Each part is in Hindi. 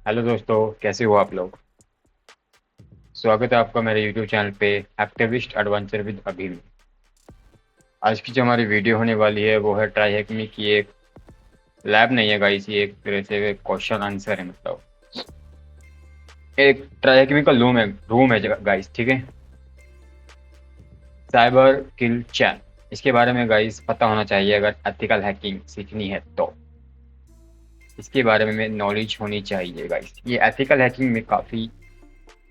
हेलो दोस्तों, कैसे हो आप लोग। स्वागत है आपका मेरे यूट्यूब चैनल पे एक्टिविस्ट एडवेंचर विद अभी में। आज की जो हमारी वीडियो होने वाली है वो है ट्राई हैकमी की एक लैब नहीं है गाइस, ये एक तरह से क्वेश्चन आंसर है। मतलब एक ट्राई हैकमी का रूम है गाइस, ठीक है। साइबर किल चैन, इसके बारे में गाइस पता होना चाहिए अगर एथिकल हैकिंग सीखनी है तो। इसके बारे में नॉलेज होनी चाहिए गाइस। ये एथिकल हैकिंग में काफ़ी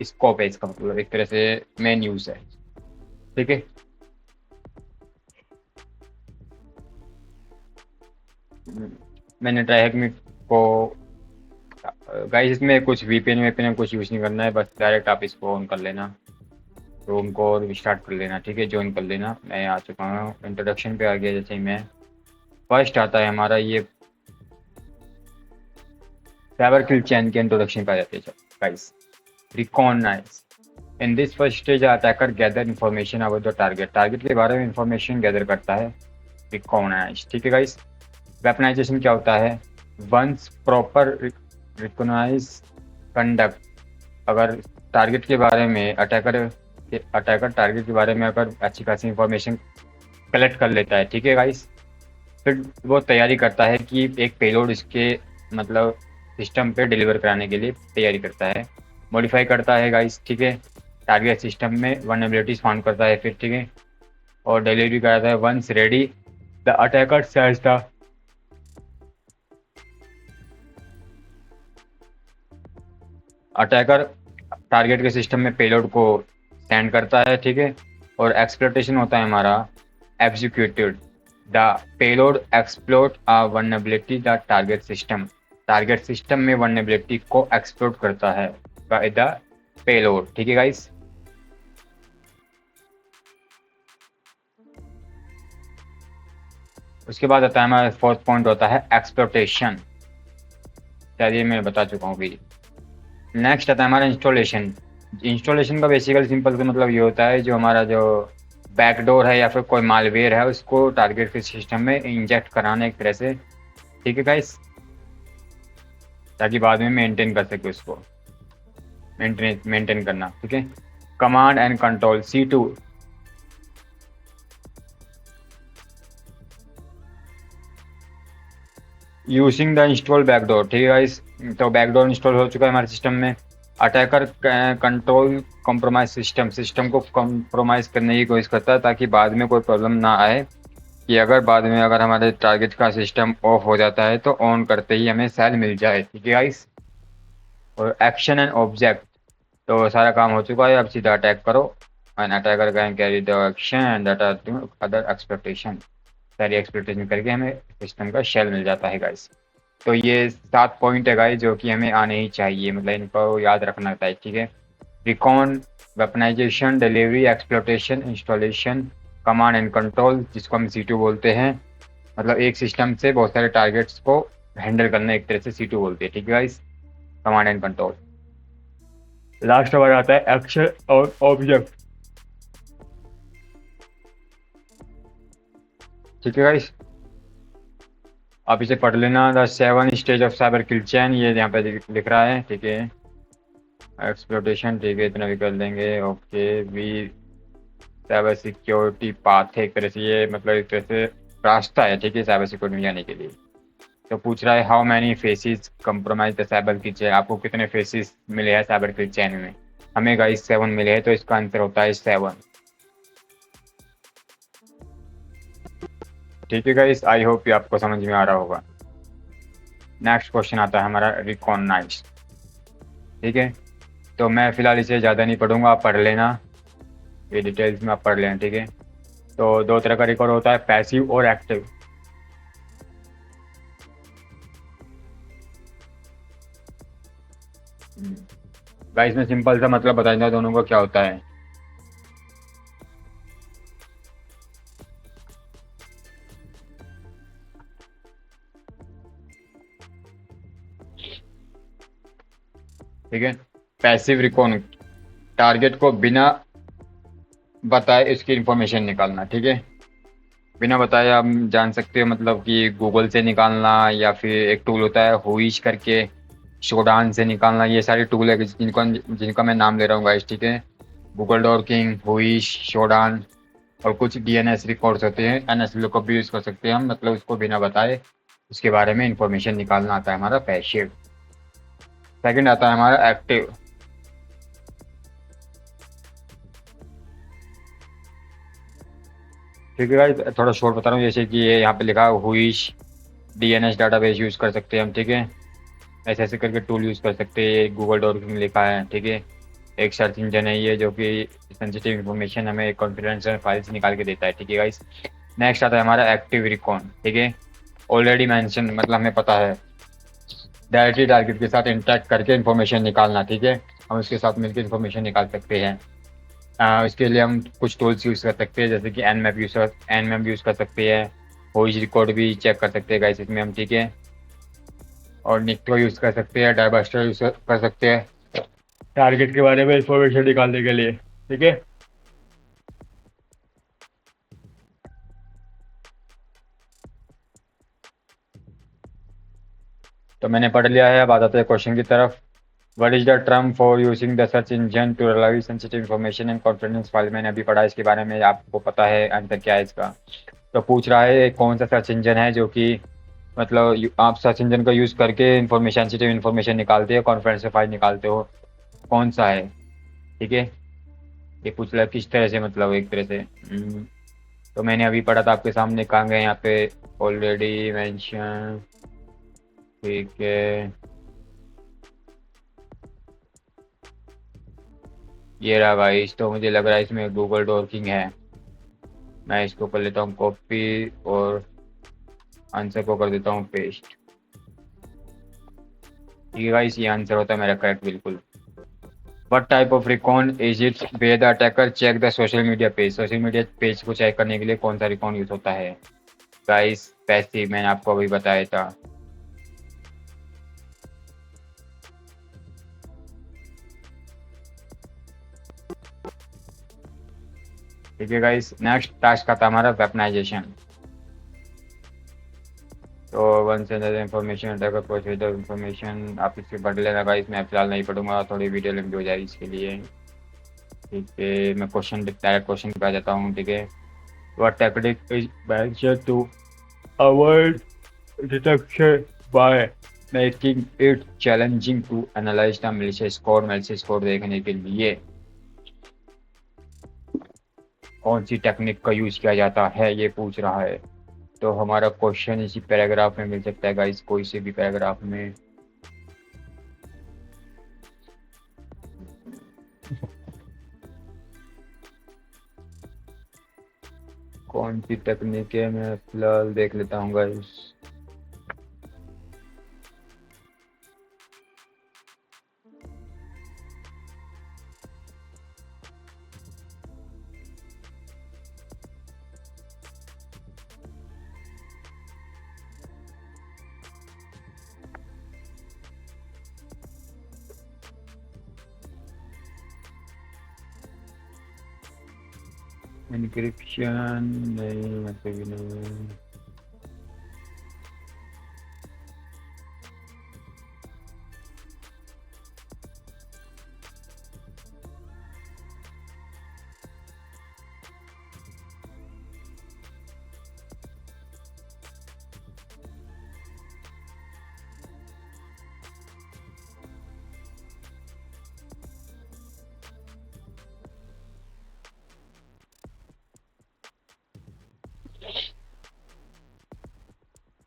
स्कोप है इसका, मतलब एक तरह से मेन यूज़ है, ठीक है। मैंने ट्राई हैकमी को गाइस इसमें कुछ वीपीएन वीपीएन कुछ यूज़ नहीं करना है, बस डायरेक्ट आप इसको ऑन कर लेना, रूम को स्टार्ट कर लेना, ठीक है, ज्वाइन कर लेना। मैं आ चुका हूँ, इंट्रोडक्शन पे आ गया। जैसे ही मैं फर्स्ट आता है हमारा ये साइबर किल चैन के इंट्रोडक्शन पे आ जाते हैं guys. Recognise in this first stage attacker gather information about the target, target के बारे में इंफॉर्मेशन गैदर करता है। रिकॉग्नाइज, ठीक है गाइस। वेपनाइजेशन क्या होता है? वंस प्रॉपर रिकॉग्नाइज कंडक्ट, अगर टारगेट के बारे में अटैकर टारगेट के बारे में अगर अच्छी खासी इंफॉर्मेशन कलेक्ट कर लेता है, ठीक है गाइस, फिर वो तैयारी करता है कि एक पेलोड इसके मतलब सिस्टम पे डिलीवर कराने के लिए तैयारी करता है, मॉडिफाई करता है गाइस, ठीक है। टारगेट सिस्टम में वनरेबिलिटीज फाउंड करता है फिर, ठीक है, और डिलीवरी कराता है। Once ready the attacker sells the attacker target के सिस्टम में पेलोड को सेंड करता है, ठीक है। और एक्सप्लोटेशन होता है हमारा executed the payload exploit a vulnerability the target system, target system में वल्नरेबिलिटी को एक्सप्लोट करता है बाय द पेलोड, ठीक है गाइस। उसके बाद आता है हमारा फोर्थ पॉइंट होता है एक्सप्लोटेशन, चलिए मैं बता चुका हूँ अभी। नेक्स्ट आता है हमारा इंस्टॉलेशन। इंस्टॉलेशन का बेसिकली सिंपल से मतलब ये होता है, जो हमारा जो बैकडोर है या फिर कोई मालवेयर है उसको टारगेट के सिस्टम में इंजेक्ट कराना एक तरह से, ठीक है गाइस, ताकि बाद में मेंटेन कर सके उसको, मेंटेन करना, ठीक है। Command and control C2, using the install backdoor, ठीक है गाइस। तो बैकडोर इंस्टॉल हो चुका है हमारे सिस्टम में। अटैकर कंट्रोल कॉम्प्रोमाइज सिस्टम को कॉम्प्रोमाइज करने की कोशिश करता है ताकि बाद में कोई प्रॉब्लम ना आए, कि अगर बाद में अगर हमारे टारगेट का सिस्टम ऑफ हो जाता है तो ऑन करते ही हमें सेल मिल जाए, ठीक है गाइस। और एक्शन एंड ऑब्जेक्ट, तो सारा काम हो चुका है, अब सीधा अटैक करो। And attacker can carry the action that are other expectation, सारी एक्सपेक्टेशन करके हमें सिस्टम का शेल मिल जाता है गाइस। तो ये 7 पॉइंट है गाइस जो कि हमें आने ही चाहिए, मतलब इनको याद रखना चाहिए, ठीक है। Recon, weaponisation, delivery, exploitation, installation, command and control, जिसको हम C2 बोलते हैं। मतलब एक सिस्टम से बहुत सारे टारगेट्स को हैंडल करना एक तरह से C2 बोलते हैं, ठीक है guys, command and control. Last word आता है एक्शन और ऑब्जेक्ट, ठीक है गाइस। आप इसे पढ़ लेना, the 7 stage of cyber kill चैन, ये यहाँ पे लिख रहा है, ठीक है। एक्सप्लोटेशन, ठीक है, इतना भी कर देंगे, okay. We cyber security path है एक तरह से, ये मतलब एक तरह से रास्ता है, ठीक है, साइबर सिक्योरिटी में जाने के लिए। तो पूछ रहा है how many phases compromise the cyber kill chain, आपको कितने फेसिस मिले हैं साइबर किल चैन में। हमें गाइस 7 मिले हैं, तो इसका आंसर होता है 7, ठीक है गाइस। आई होप ये आपको समझ में आ रहा होगा। नेक्स्ट क्वेश्चन आता है हमारा रिकॉग्नाइज, ठीक है। तो मैं फिलहाल इसे ज़्यादा नहीं पढ़ूंगा, आप पढ़ लेना, ये डिटेल्स में आप पढ़ लेना, ठीक है। तो दो तरह का रिकॉर्ड होता है, पैसिव और एक्टिव। गाइस मैं सिंपल सा मतलब बताऊंगा दोनों को क्या होता है। ठीक है, पैसिव रिकॉन, टारगेट को बिना बताए इसकी इंफॉर्मेशन निकालना, ठीक है। बिना बताए आप जान सकते हो, मतलब कि गूगल से निकालना, या फिर एक टूल होता है हुईज करके, शोडान से निकालना, ये सारे टूल है जिनका जिनका मैं नाम ले रहा हूँ गाइस, ठीक है। गूगल डॉकिंग, हुईश, शोडान और कुछ डीएनएस रिकॉर्ड्स होते हैं। एनएस लुकअप भी यूज़ कर सकते हैं हम, मतलब उसको बिना बताए उसके बारे में इंफॉर्मेशन निकालना आता है हमारा पैसिव। सेकंड आता है हमारा एक्टिव। ठीक है गाइस, थोड़ा शॉर्ट बता रहा हूँ, जैसे कि ये यहाँ पे लिखा है हुईश डीएनएस डाटाबेस यूज़ कर सकते हैं हम, ठीक है। ऐसे ऐसे करके टूल यूज़ कर सकते हैं। ये गूगल डॉकिंग में लिखा है, ठीक है। एक सर्च इंजन है ये, जो कि सेंसिटिव इन्फॉर्मेशन हमें कॉन्फिडेंशियल फाइल्स निकाल के देता है, ठीक है गाइस। नेक्स्ट आता है हमारा एक्टिव रिकॉन, ठीक है। ऑलरेडी मेंशन, मतलब हमें पता है डायरेक्टली टारगेट के साथ इंटरेक्ट करके इन्फॉर्मेशन निकालना, ठीक है। हम उसके साथ मिलकर इन्फॉर्मेशन निकाल सकते हैं। इसके लिए हम कुछ टूल्स यूज़ कर सकते हैं, जैसे कि एन मैप यूज़ कर सकते हैं। वॉइस रिकॉर्ड भी चेक कर सकते हैं गाइस इसमें हम, ठीक है। और निक्टो यूज़ कर सकते हैं, डायबस्टर यूज़ कर सकते हैं टारगेट के बारे में इंफॉर्मेशन निकालने के लिए, ठीक है। तो मैंने पढ़ लिया है, अब आ जाते हैं क्वेश्चन की तरफ। What is the term for using the search engine to relive sensitive information and confidence file? मैंने अभी पढ़ा इसके बारे में, आपको पता है आंसर क्या है इसका? तो पूछ रहा है कौन सा सर्च इंजन है जो कि मतलब आप सर्च इंजन का यूज़ करके इंफॉर्मेशन सेंसिटिव इन्फॉर्मेशन निकालते हो, कॉन्फिडेंशियल फाइल निकालते हो, कौन सा है, ठीक है। ये पूछ रहा है किस तरह से, मतलब एक तरह से। तो मैंने अभी पढ़ा था आपके सामने, कहाँ गए यहाँ पे, ऑलरेडी मेंशन, ठीक है। ये रहा गाइस, तो मुझे लग रहा है इसमें गूगल डॉकिंग है। मैं इसको कर लेता हूँ कॉपी और आंसर को कर देता हूँ पेस्ट। ठीक है गाइस, ये आंसर होता है मेरा करेक्ट बिल्कुल। What type of recon is it where the attacker check the social media page? Social media page को चेक करने के लिए कौन सा रिकॉन यूज होता है गाइस? पैसिव, मैंने आपको अभी बताया था। ठीक है गाइस, नेक्स्ट टास्क आता है हमारा वेपनाइजेशन। तो वन से इन्फॉर्मेशन अटैकर प्रोसीड इन्फॉर्मेशन, आप इससे पढ़ लेना गाइस, मैं फिलहाल नहीं पढ़ूंगा, थोड़ी वीडियो लंबी हो जाएगी इसके लिए। ठीक है, मैं डायरेक्ट क्वेश्चन पे आ जाता हूँ, ठीक है। What tactic is better to avoid detection by making it challenging to analyze the malicious code? malicious code देखने के लिए कौन सी टेक्निक का यूज किया जाता है, ये पूछ रहा है। तो हमारा क्वेश्चन इसी पैराग्राफ में मिल सकता है गाइस, कोई से भी पैराग्राफ में। कौन सी टेक्निक है, मैं फिलहाल देख लेता हूँ गाइस। एनक्रिप्शन नहीं, मतलब भी नहीं।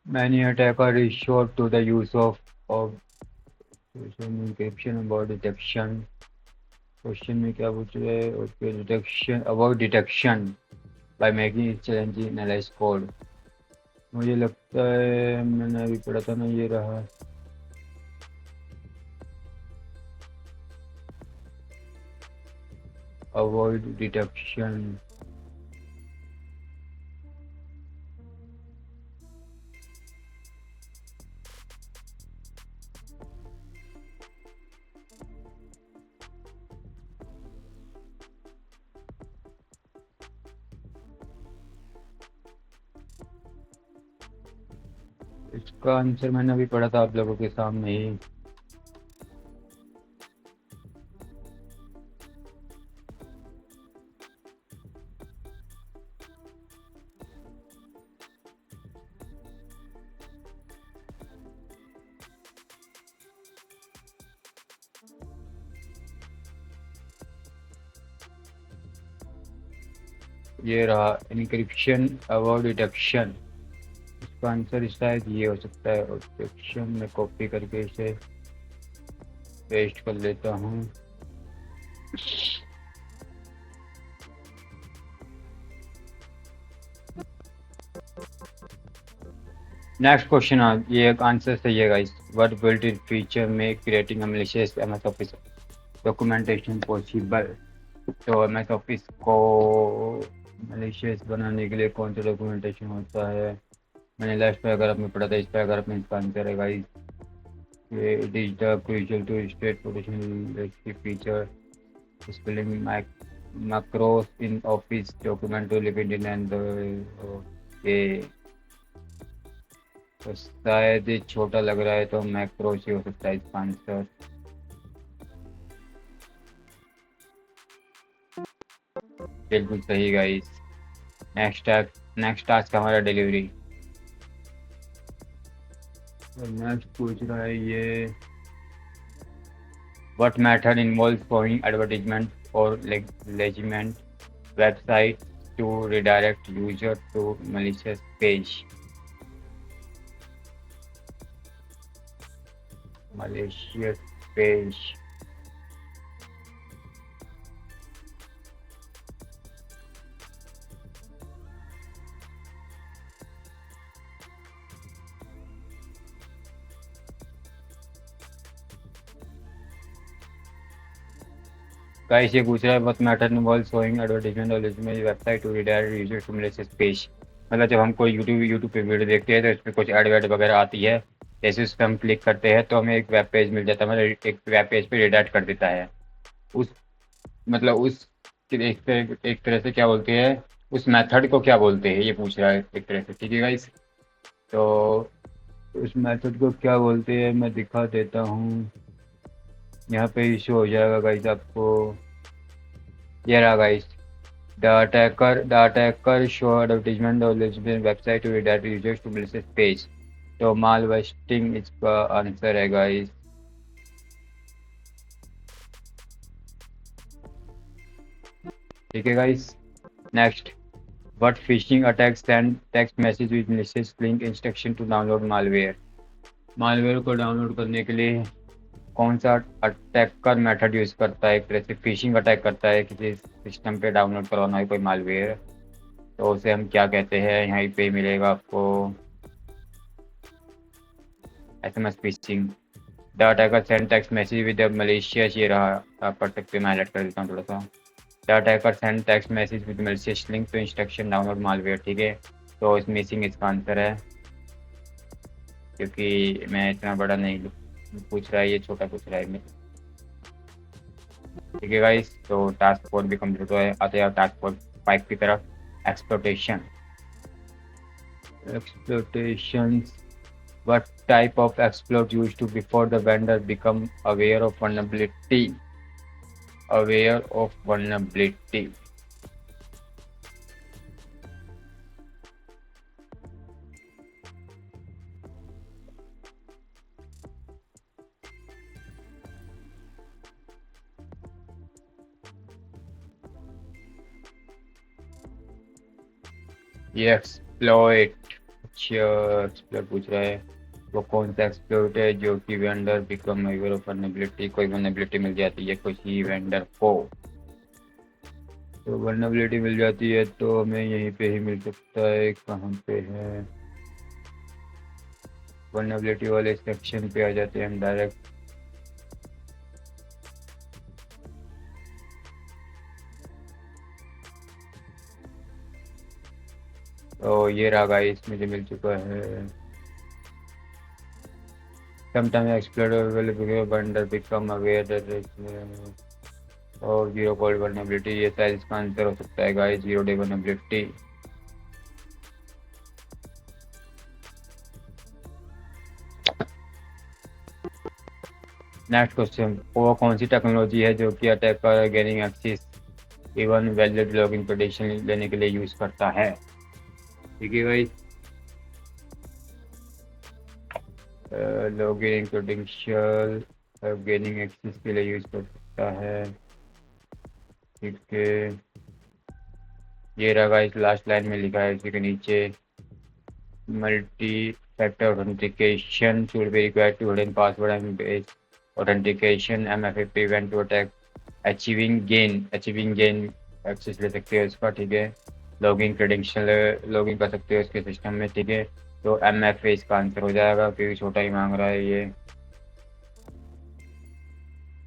Many attacker resort to the use of encryption about detection। Question में क्या पूछ रहे हैं? Okay, detection, about detection by making it challenging analyse code. मुझे लगता है मैंने अभी पढ़ा था ना, ये रहा। Avoid detection. इसका आंसर मैंने अभी पढ़ा था आप लोगों के सामने ही। ये रहा इनक्रिप्शन अवॉइड डिटेक्शन। इसका आंसर शायद ये हो सकता है। डिटेक्शन में कॉपी करके इसे पेस्ट कर लेता हूँ। नेक्स्ट क्वेश्चन, ये एक आंसर सही है guys. What built in feature में creating a malicious MS office documentation possible. तो एमएस ऑफिस को मैलिशियस बनाने के लिए कौन सा डॉक्यूमेंटेशन होता है? मैंने लास्ट पैराग्राफ में पढ़ा था, इस पैराग्राफ में इसका आंसर है गाइस। ये it is the crucial to state potential feature spelling macros in office document to live in and okay. तो शायद ये छोटा लग रहा है तो मैक्रोस ही हो सकता है इसका आंसर। बिल्कुल सही गाइस। नेक्स्ट टास्क हमारा डिलीवरी। नेक्स्ट पूछ रहा है ये what method involve showing advertisement और legitimate website to redirect user to malicious page. malicious page. Guys ये पूछ रहा है what method involve showing advertisement और legitimate website to redirect user to malicious page. मतलब जब हम कोई यूट्यूब पे वीडियो देखते हैं तो इसमें कुछ एड वगैरह आती है, जैसे उस पर हम क्लिक करते हैं तो हमें एक वेब पेज मिल जाता है, मतलब एक वेब पेज पे रिडायरेक्ट कर देता है। उस मतलब उस एक तरह से क्या बोलते हैं, उस मेथड को क्या बोलते हैं ये पूछ रहा है एक तरह से। ठीक है गाइस, तो उस मेथड को क्या बोलते हैं मैं दिखा देता हूँ। यहाँ पे इशू हो जाएगा गाइस आपको। ये रहा guys, the attacker show advertisement और legitimate website to redirect users to malicious page. तो माल वेस्टिंग इसका आंसर है गाइस। ठीक है guys, next what phishing attack send text message with malicious link instruction to download malware. Malware को डाउनलोड करने के लिए कौन सा अटैकर मेथड यूज करता है? एक तरह से फिशिंग अटैक करता है किसी सिस्टम पे डाउनलोड करवाना है कोई मालवेयर, तो उसे हम क्या कहते हैं? यहाँ पे मिलेगा आपको SMS fishing. The attacker send text message with malicious। ये रहा, आप पढ़ सकते हैं, मैं हाईलाइट कर देता हूँ थोड़ा सा। The attacker send text message with malicious link to instruction download malware. ठीक है, तो इस मिसिंग इसका आंसर है, क्योंकि मैं इतना बड़ा नहीं पूछ रहा है, ये छोटा पूछ रहा है। ठीक है गाइस, तो टास्क 4 भी कंप्लीट हुआ है। आते हैं टास्क 5 की तरफ। Exploitation. एक्सप्लोटेशंस, what type of exploit used to before the vendor become aware of vulnerability? ये एक्सप्लॉइट। अच्छा, एक्सप्लॉइट पूछ रहा है वो कौन सा एक्सप्लॉइट है जो कि vendor become aware of vulnerability, कोई वल्नरेबिलिटी मिल जाती है किसी वेंडर को। तो वल्नरेबिलिटी मिल जाती है तो हमें यहीं पे ही मिल सकता है। कहाँ पे है वल्नरेबिलिटी वाले सेक्शन पे आ जाते हैं हम डायरेक्ट। तो ये रहा गाइस, मुझे मिल चुका है। Sometimes exploit will vendor become aware that और जीरो कोड वल्नरेबिलिटी, ये शायद इसका आंसर हो सकता है guys, zero day vulnerability. Next question, वो कौन सी टेक्नोलॉजी है जो कि attacker gaining access even valid login credential लेने के लिए यूज करता है? ठीक है guys, login credential gaining access के लिए यूज कर सकता है। ठीक है, ये रहा गाइस, लास्ट लाइन में लिखा है इसी के नीचे, multi factor authentication should be required to hidden password and base authentication MFA prevent to attack achieving gain access ले सकते हो इसका, ठीक है। लॉगिन क्रेडेंशियल लॉगिन कर सकते हो इसके सिस्टम में, ठीक है। तो MFA इसका आंसर हो जाएगा, क्योंकि छोटा ही मांग रहा है ये,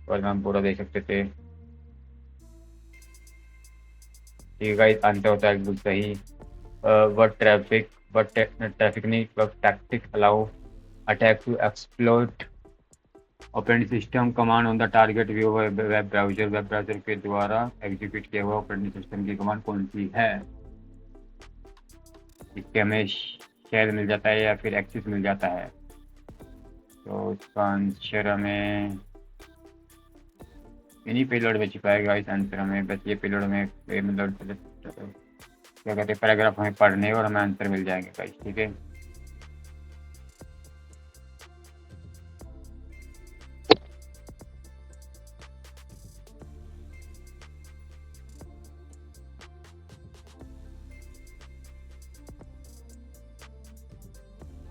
और हम पूरा देख सकते थे। ठीक है गाइस, आंसर होता है बिल्कुल सही। वट ट्रैफिक नहीं, what tactic allow attack to exploit operating system command on the target view web browser के द्वारा एग्जीक्यूट किया हुआ ऑपरेटिंग सिस्टम की कमांड कौन सी है। इसके हमें शेल मिल जाता है या फिर एक्सेस मिल जाता है। तो इसका आंसर हमें इन्हीं पेलोड में छिपाएगा। इस आंसर हमें बस ये पेलोड में मतलब क्या कहते हैं, पैराग्राफ हमें पढ़ने और हमें आंसर मिल जाएंगे गाइस, ठीक है।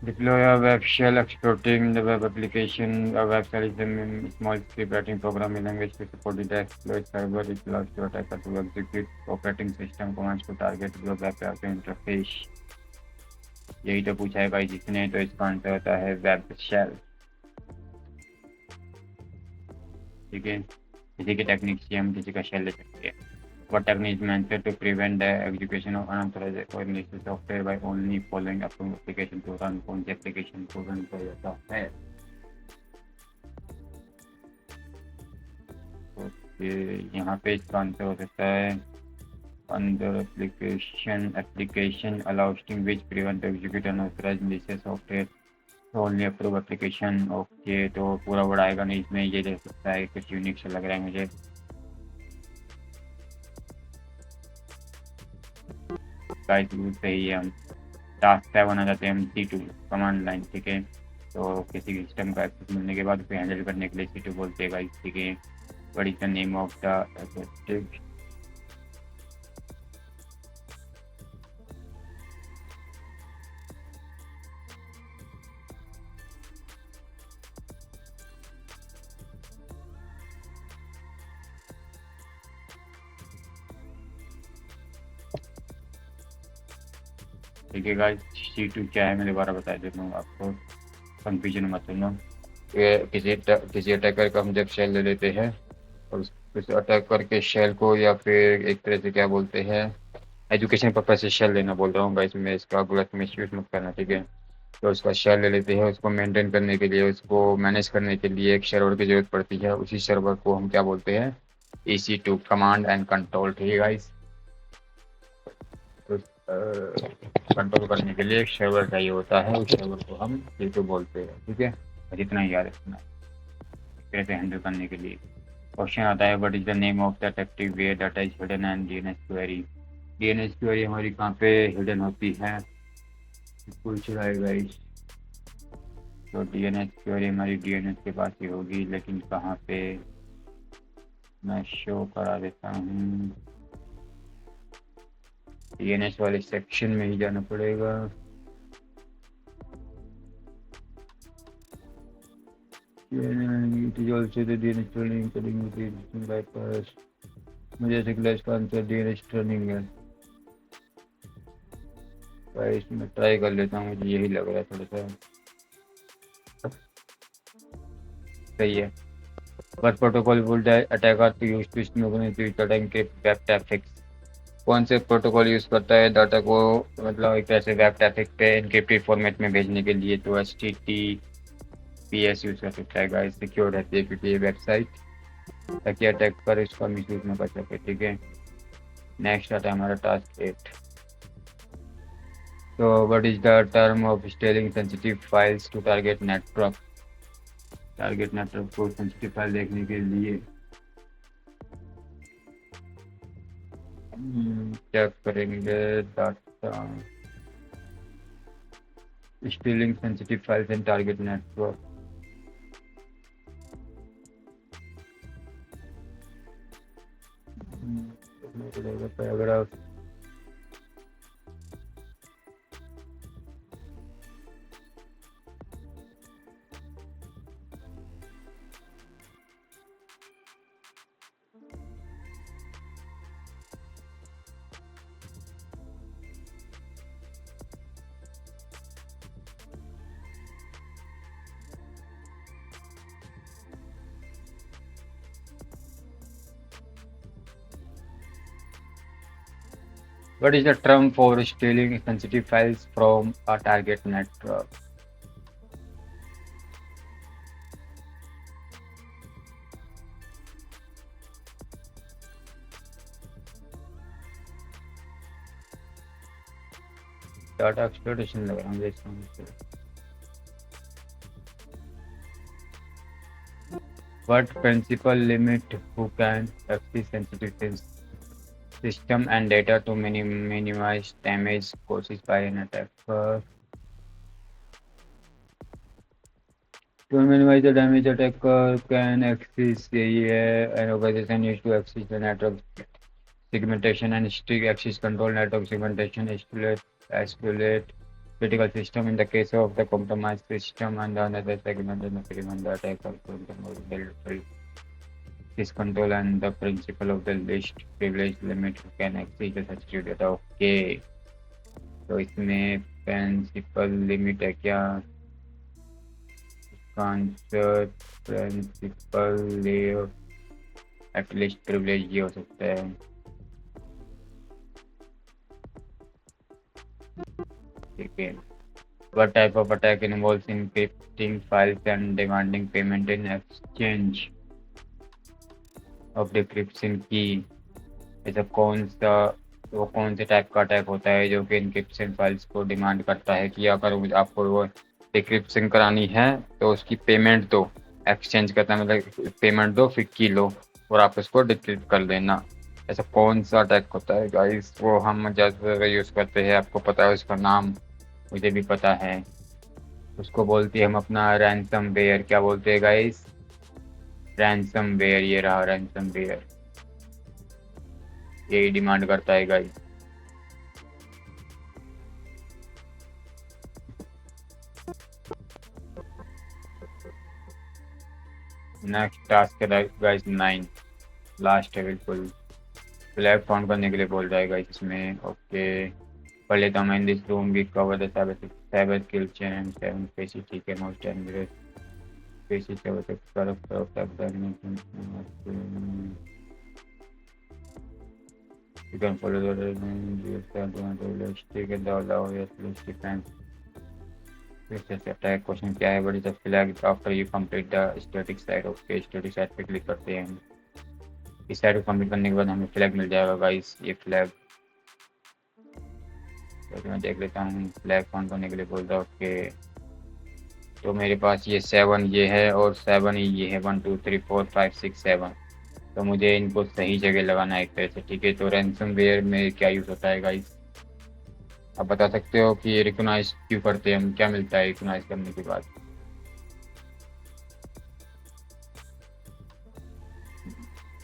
Deploy a web shell exploiting the web application. A web shell is a small script writing programming language to support the exploit server. It allows the attacker to execute operating system commands to target your web interface. यही तो पूछा है भाई जिसने, तो इसका आंसर होता है वेब शेल, ठीक है। किसी की टेक्निक से हम किसी का शेल ले सकते हैं। What technique is meant to prevent the execution of unauthorized or malicious software by only following approved application to run, कौन सी एप्लीकेशन को रन किया जाता है। तो यहाँ पे इसका आंसर हो सकता है under application allow string which prevent execute unauthorised malicious software only approve application. Okay, तो पूरा वर्ड आएगा नहीं इसमें, ये देख सकता है कुछ यूनिक सा लग रहा है मुझे। गाइस बिल्कुल सही है। हम टास्क 7 आ जाते हैं हम C2 कमांड लाइन, ठीक है। तो किसी सिस्टम का एक्सेस मिलने के बाद उसे हैंडल करने के लिए C2 बोलते हैं गाइस, ठीक है। What is the name of the ठीक है गाइस, C2 क्या है मैं दोबारा बता देता हूँ आपको, कंफ्यूजन मत होना। किसी अटैकर का हम जब शेल ले लेते हैं और उस अटैकर के शेल को, या फिर एक तरह से क्या बोलते हैं, एजुकेशन पर्पज से शेल लेना बोल रहा हूँ गाइस मैं, इसका गलत मिसयूज मत करना, ठीक है। तो उसका शेल ले लेते हैं, उसको मेंटेन करने के लिए, उसको मैनेज करने के लिए एक सर्वर की जरूरत पड़ती है। उसी सर्वर को हम क्या बोलते हैं, EC2 कमांड एंड कंट्रोल, ठीक है गाइस। तो कंट्रोल करने के लिए एक सर्वर चाहिए होता है, उस सर्वर को हम C2 बोलते हैं, ठीक है। बस इतना ही याद रखना कैसे हैंडल करने के लिए। क्वेश्चन आता है what is the name of the detective where data is hidden and DNS query. DNS query हमारी कहाँ पे हिडन होती है, पूछ रहा है गाइस। तो DNS क्वेरी हमारी DNS के पास ही होगी, लेकिन कहाँ पे, मैं शो करा देता हूँ। DNS वाले सेक्शन में ही जाना पड़ेगा। It is also the DNS training including the existing bypass. मुझे ऐसे क्लास का आंसर DNS ट्रेनिंग है भाई, इसमें ट्राई कर लेता हूँ, मुझे यही लग रहा है थोड़ा सा सही है। But protocol would attacker to use to web traffic. कौन से प्रोटोकॉल यूज करता है डाटा को, मतलब एक तरह से वेब ट्रैफिक पे एनक्रिप्टेड फॉर्मेट में भेजने के लिए, तो HTTPS यूज कर सकता है गाइस, सिक्योर रहती है क्योंकि ये वेबसाइट, ताकि अटैकर इसका मिसयूज न कर सके, ठीक है। नेक्स्ट आता है हमारा टास्क 8। तो what is the term of stealing sensitive files to target network. Target network को सेंसिटिव फाइल देखने के लिए क्या करेंगे, data stealing sensitive files in target network. Paragraph What is the term for stealing sensitive files from a target network? Data exploitation लग रहा है मुझे इसका। What principal limit who can access sensitive system and data to minimize damage caused by an attacker? To minimize the damage attacker can access an organization needs to access the network segmentation and strict access control. Network segmentation escalate critical system in the case of the compromised system, and another segment in the prevent the attacker from this control and the principle of the least privilege limit who can access the sensitive data. Okay, तो इसमें प्रिंसिपल लिमिट है क्या? Answer principle layer at least privilege ये हो सकता है। ठीक है। What type of attack involves encrypting files and demanding payment in exchange of decryption key? ऐसा कौन से टाइप का अटैक होता है जो कि इनक्रिप्शन फाइल्स को डिमांड करता है कि अगर आपको वो डिक्रिप्शन करानी है तो उसकी पेमेंट दो, एक्सचेंज करता है मतलब पेमेंट दो फिर की लो और आप उसको डिक्रिप्ट कर देना। ऐसा कौन सा अटैक होता है गाइस? वो हम ज़्यादातर यूज़ करते हैं, आपको पता है उसका नाम, मुझे भी पता है। उसको बोलते हैं हम अपना रैंसम वेयर। क्या बोलते हैं गाइस? Ransom where. ये रहा रैंसम वेयर, यही डिमांड करता है गाइस। नेक्स्ट टास्क है गाइस 9, लास्ट है बिल्कुल। फ्लैग फाउंड करने के लिए बोल रहा है गाइस इसमें। ओके, पढ़ लेता हूँ मैं। In this room we cover the cyber kill chain and 7 phases. ठीक है, मोस्ट डेंजरस फेसिस का मतलब you can follow the stick and allow your defense. Attack question क्या है? बड़ी the flag after you complete the static side. Okay, static side पे क्लिक करते हैं। इस साइड को कंप्लीट करने के बाद हमें फ्लैग मिल जाएगा गाइस। ये फ्लैग तो मैं देख लेता हूँ फ्लैग फाउंड करने के लिए बोल रहा। ओके, तो मेरे पास ये 7 ये है और 7 ही ये है। 1 2 3 4 5 6 7। तो मुझे इनको सही जगह लगाना है एक तरह से। ठीक है, तो रैंसमवेयर में क्या यूज़ होता है गाइस? आप बता सकते हो कि रिकॉग्नाइज क्यों करते हैं हम? क्या मिलता है रिकॉग्नाइज करने के बाद?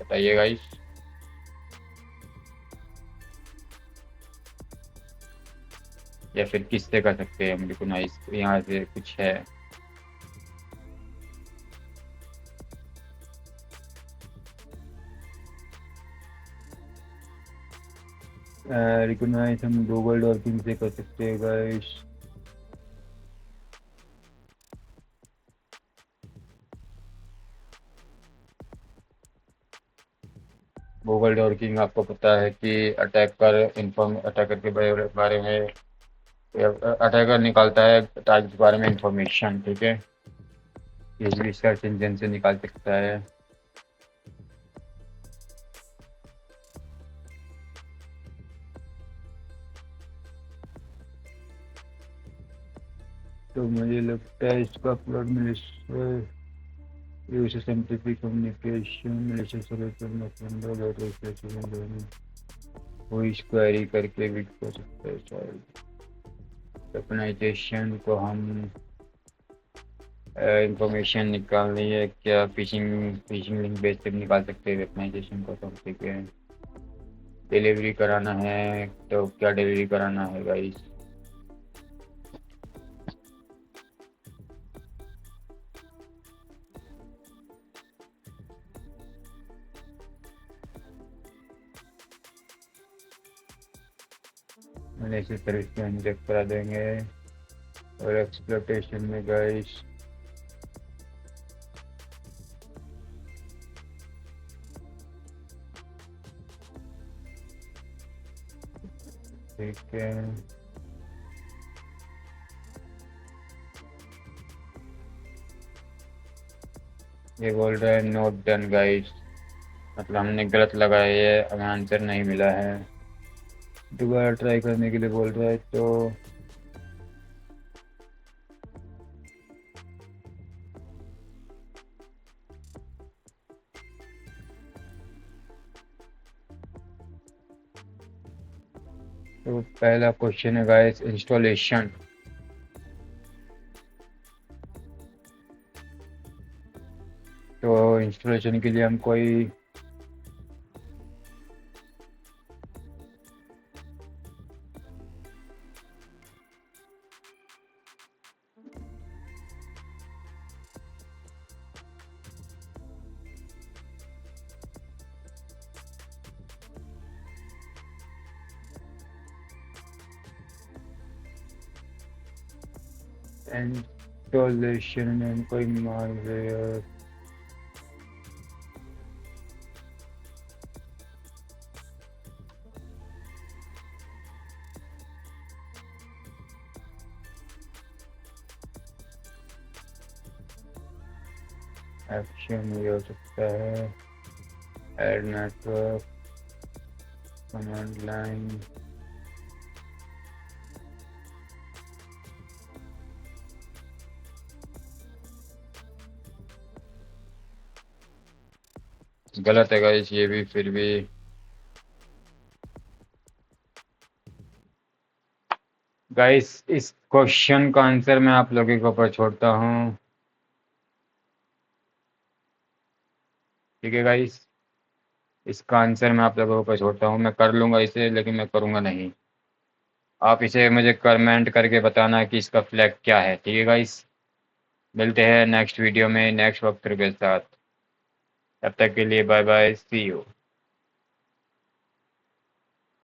बताइए गाइस। या फिर किससे कर सकते हैं हम रिकॉग्नाइज? यहाँ से कुछ है? रिकॉग्नाइज हम गूगल डॉल्फिन से कर सकते हैं गाइस। गूगल डॉल्फिन आपको पता है कि अटैकर के बारे में अटैकर निकालता है टारगेट के बारे में इंफॉर्मेशन। ठीक है, ये सर्च इंजन से निकाल सकता है। तो मुझे लगता है इसका plot militia scientific communication militia वो इस क्वेरी करके भी कर सकते हैं शायद। वेपनाइजेशन को हम इंफॉर्मेशन निकालनी है क्या? फिशिंग लिंक बेस पे निकाल सकते हैं वेपनाइजेशन को। तो ठीक है, डिलीवरी कराना है तो क्या डिलीवरी कराना है गाइस? मैलेशियस सर्विस को इंजेक्ट करा देंगे। और एक्सप्लोटेशन में गाइस ठीक है, ये बोल रहा है नोट डन गाइस, मतलब हमने गलत लगाया है, हमें आंसर नहीं मिला है। दोबारा ट्राई करने के लिए बोल रहा है, तो पहला क्वेश्चन है गाइस इंस्टॉलेशन। तो इंस्टॉलेशन के लिए हम कोई इंस्टॉलेशन में हम कोई मालवेयर एक्शन ये हो सकता है, एड नेटवर्क, कमांड लाइन, गलत है गाइस ये भी, फिर भी गाइस इस क्वेश्चन का आंसर मैं आप लोगों के ऊपर छोड़ता हूँ। ठीक है गाइस, इसका आंसर मैं आप लोगों को छोड़ता हूँ, मैं कर लूँगा इसे लेकिन मैं करूँगा नहीं। आप इसे मुझे कमेंट करके बताना कि इसका फ्लैग क्या है। ठीक है गाइस, मिलते हैं नेक्स्ट वीडियो में नेक्स्ट वक्त के साथ, तब तक के लिए बाय बाय, सी यू।